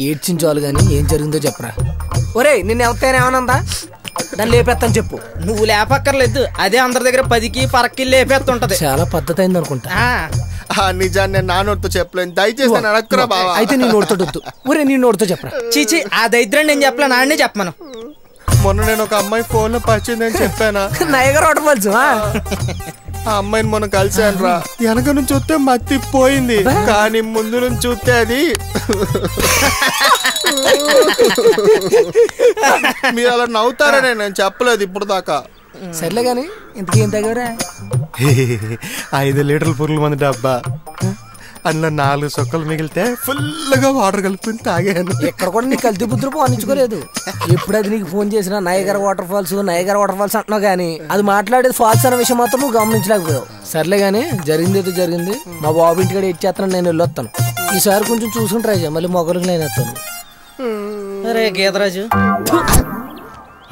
ఏడ్చించాలు గానీ ఏం జరిగిందో చెప్పరా. ఒరే నిన్ను ఎవరితేనే ఏమనందా? దాన్ని లేపేస్తాను చెప్పు. నువ్వు లేపక్కర్లేదు, అదే అందరి దగ్గర 10కి పరక్కి లేపేస్తుంటది. చాలా పద్ధతి అయింది అనుకుంటా. నిజాన్ని నేను నా నోటితో చెప్పలేను, దయచేసి నన్ను అడగకురా బావా. అయితే నీ నోటితో ఒరే నీ నోటితో చెప్పరా. చీచి ఆ దరిద్రం నేను చెప్పలేను, ఆడనే చెప్పమను. మొన్న నేను ఒక అమ్మాయి ఫోన్ లో పరిచయం అని చెప్పానా? నయగర్ వాటర్ ఫాల్స్. ఆ అమ్మాయిని మొన్న కలిసాను రా. వెనక నుంచి చూస్తే మత్తి పోయింది, కానీ ముందు నుంచి చూస్తే అది మీరు అలా నవ్వుతారనే నేను చెప్పలేదు ఇప్పుడు దాకా. సర్లే గాని ఇంతకేం తగ్గరా? 5 లీటర్ల పురుగుల మంది డబ్బా, అందులో 4 సొక్కలు మిగిలితే ఫుల్గా వాటర్ కలుపుకుని తాగాను. ఎక్కడ కూడా నీకు కల్తీ బుద్ధులు పోనించుకోలేదు. ఎప్పుడు అది నీకు ఫోన్ చేసినా నయగర్ వాటర్ ఫాల్స్ అంటున్నావు కానీ అది మాట్లాడేది ఫాల్స్ అన్న విషయం మాత్రం నువ్వు గమనించలేకపోయావు. సర్లే గానీ జరిగింది ఏదో జరిగింది. మా బాబు ఇంటికాడ ఇచ్చేస్తాను, నేను వెళ్ళొస్తాను. ఈసారి కొంచెం చూసుకుని ట్రై చేయ, మళ్ళీ మొగలకు నేను వస్తాను. అరే గీతరాజు.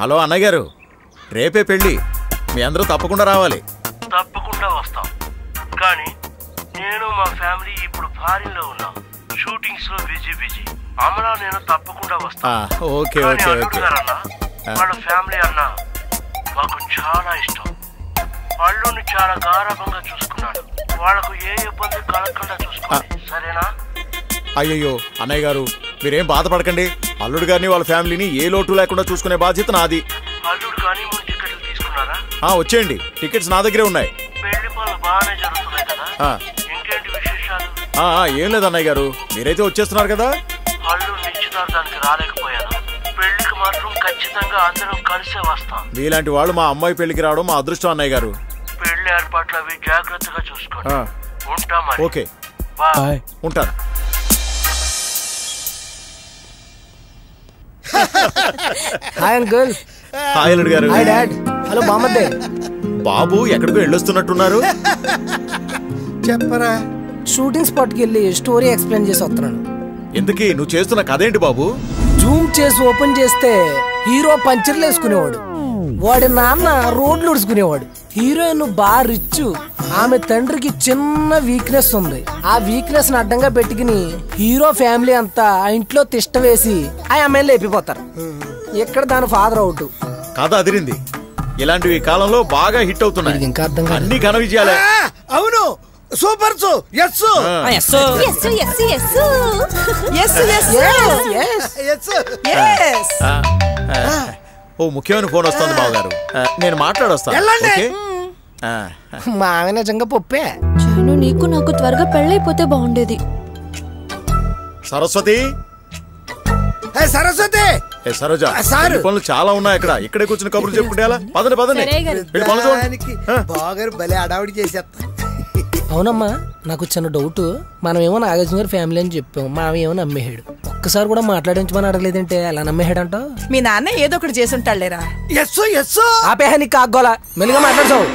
హలో అన్నయ్య గారు, రేపే పెళ్ళి, మీ అందరూ తప్పకుండా రావాలి. తప్పకుండా వస్తాం, కానీ నేను మా ఫ్యామిలీ ఇప్పుడు ఫారిన్ లో ఉన్నాం, షూటింగ్స్ లో బిజీ. అమలా నేను తప్పకుండా వస్తా. Okay okay okay. వాళ్ళ ఫ్యామిలీ అన్న మాకు చాలా ఇష్టం. వాళ్ళని చాలా గారాభంగా చూసుకున్నాడు. వాళ్ళకు ఏ ఇబ్బంది కలగకుండా చూసుకోండి, సరేనా? అయ్యయ్యో అన్నయ్య గారు, మీరేం బాధపడకండి. అల్లుడు గారిని వాళ్ళ ఫ్యామిలీని ఏ లోటు లేకుండా చూసుకునే బాధ్యత నాది. అల్లుడు గాని ముందు టికెట్లు తీసుకున్నారా? వచ్చేయండి, టికెట్స్ నా దగ్గరే ఉన్నాయి. పెళ్లి పనులు బాగానే జరుగుతున్నాయి కదా? ఇంకేంటి విశేషాలు? ఏం లేదు అన్నయ్య గారు, మీరైతే వచ్చేస్తున్నారు కదా. అల్లుడు నిశ్చితార్థానికి రాలేకపోయాను, పెళ్లికి మాత్రం ఖచ్చితంగా అందరం కలిసే వస్తాం. మీలాంటి వాళ్ళు మా అమ్మాయి పెళ్లికి రావడం మా అదృష్టం అన్నయ్య గారు. పెళ్లి ఏర్పాట్లు అవి జాగ్రత్తగా చూసుకోండి. ఉంటా మరి. Okay bye. ఉంటాను. Hi uncle. హాయ్ అల్లుడు గారు. Hi dad. హలో బామ్మద్దే. బాబు ఎక్కడికో వెళ్ళొస్తున్నట్టున్నారు. చెప్పరా. షూటింగ్ స్పాట్ కి వెళ్ళి స్టోరీ ఎక్స్ప్లెయిన్ చేసి వస్తున్నాను. ఎందుకు నువ్వు చేస్తున్న కథ ఏంటి బాబు? జూమ్ చేసి ఓపెన్ చేస్తే హీరో పంచర్లు వేసుకునేవాడు, వాడి నాన్న రోడ్లు ఉడుచుకునేవాడు. హీరోయిన్ బాగా రిచ్, ఆమె తండ్రికి చిన్న వీక్నెస్ ఉంది. ఆ వీక్నెస్ ని అడ్డంగా పెట్టుకుని హీరో ఫ్యామిలీ అంతా ఆ ఇంట్లో తిష్ట వేసి ఆ అమ్మాయిని లేపిపోతారు. ఇక్కడ దాని ఫాదర్ అవుట్. కథ అదిరింది. ఇలాంటివి కాలంలో బాగా హిట్ అవుతున్నాయి. ఇంకా అర్థం కాదు. అన్ని ఘన విజయాలే. అవును, సూపర్. ఓ ముఖ్యమైన ఫోన్ వస్తుంది బావగారు, నేను మాట్లాడొస్తాను. మా ఆమె నిజంగా పప్పే. నీకు నాకు త్వరగా పెళ్ళైపోతే బాగుండేది. సరస్వతి, సరోజ, పనులు చాలా ఉన్నాయి అక్కడ. ఇక్కడే కూర్చుని కబుర్లు చెప్పుకుంటే ఎలా? పదండి. అవునమ్మా, నాకు చిన్న డౌట్. మనమేమో నాగార్జున గారి ఫ్యామిలీ అని చెప్పాం, మామేమో నమ్మేహాడు. ఒక్కసారి కూడా మాట్లాడించమని అడగలేదంటే ఎలా నమ్మేహాడంట? మీ నాన్న ఏదో ఒకటి చేసి ఉంటాడులేరా. ఆపేహానికి కాగోలా, మెల్లిగా మాట్లాడతావు.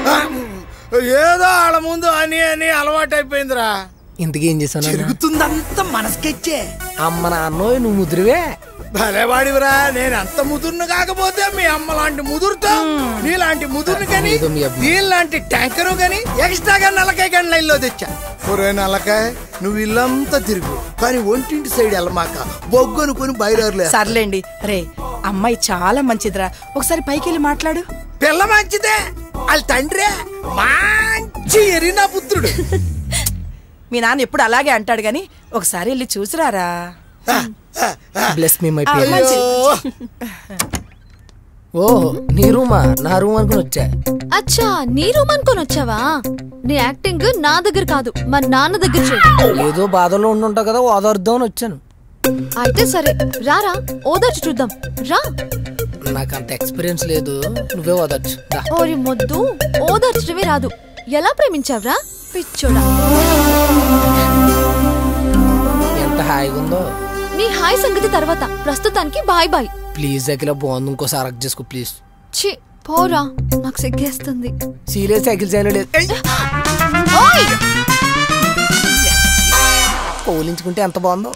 ఏదో వాళ్ళ ముందు అని అలవాటు అయిపోయిందిరా. ఇంతకీ ఏం చేశాను? జరుగుతుందంతా మనసుకెచ్చే. అమ్మ నాన్నోయ్, నువ్వు ముదిరివే. భలేవాడివిరా. నేను అంత ముదురును కాకపోతే మీ అమ్మ లాంటి ముదురుతో, నీలాంటి ముదురుని కానీ నీలాంటి ట్యాంకరు కానీ ఎక్స్ట్రాగా నల్లకాయ కానీ లైన్లో తెచ్చా. ఒరే నల్లకాయ, నువ్వు ఇల్లంతా తిరుగు, కానీ ఒంటింటి సైడ్ వెళ్ళమాక, బొగ్గనుకొని బయలుదేరలే. సర్లేండి. రే, అమ్మాయి చాలా మంచిదిరా, ఒకసారి పైకి వెళ్ళి మాట్లాడు. పిల్ల మంచిదే, వాళ్ళ తండ్రే మంచి ఎరినా పుత్రుడు. మీ నాన్న ఎప్పుడు అలాగే అంటాడు గాని ఒకసారి వెళ్ళి చూసిరారా. Bless me my parents. ఓ నీ రూమా? నా రూమ్ అనుకుని వచ్చా. అచ్చా, నీ రూమ్ అనుకుని వచ్చావా? నీ యాక్టింగ్ నా దగ్గర కాదు, మా నాన్న దగ్గర చెయ్యి. ఏదో బాధలో ఉండుంటావు కదా, ఓదార్దాం అని వచ్చాను. అయితే సరే రారా, ఓదార్చి చూద్దాం రా. నాకు అంత ఎక్స్పీరియన్స్ లేదు, నువ్వే ఓదార్చు. ఓరి మొద్దు, ఓదార్చడమే రాదు. ఎలా ప్రేమించావ్రా పిచ్చోడా? ఎంత హాయిగా ఉందో. నీ హాయ్ సంగతి తర్వాత, ప్రస్తుతానికి బాయ్ బాయ్. ప్లీజ్ అఖిల, బాగుంది, ఇంకోసారి అరెక్ట్ చేసుకో ప్లీజ్. ఛీ పోరా, నాకు సిగ్గేస్తుంది. సీరియస్ సైకిల్ చేయలేదు, కోలించుకుంటే ఎంత బాగుందో.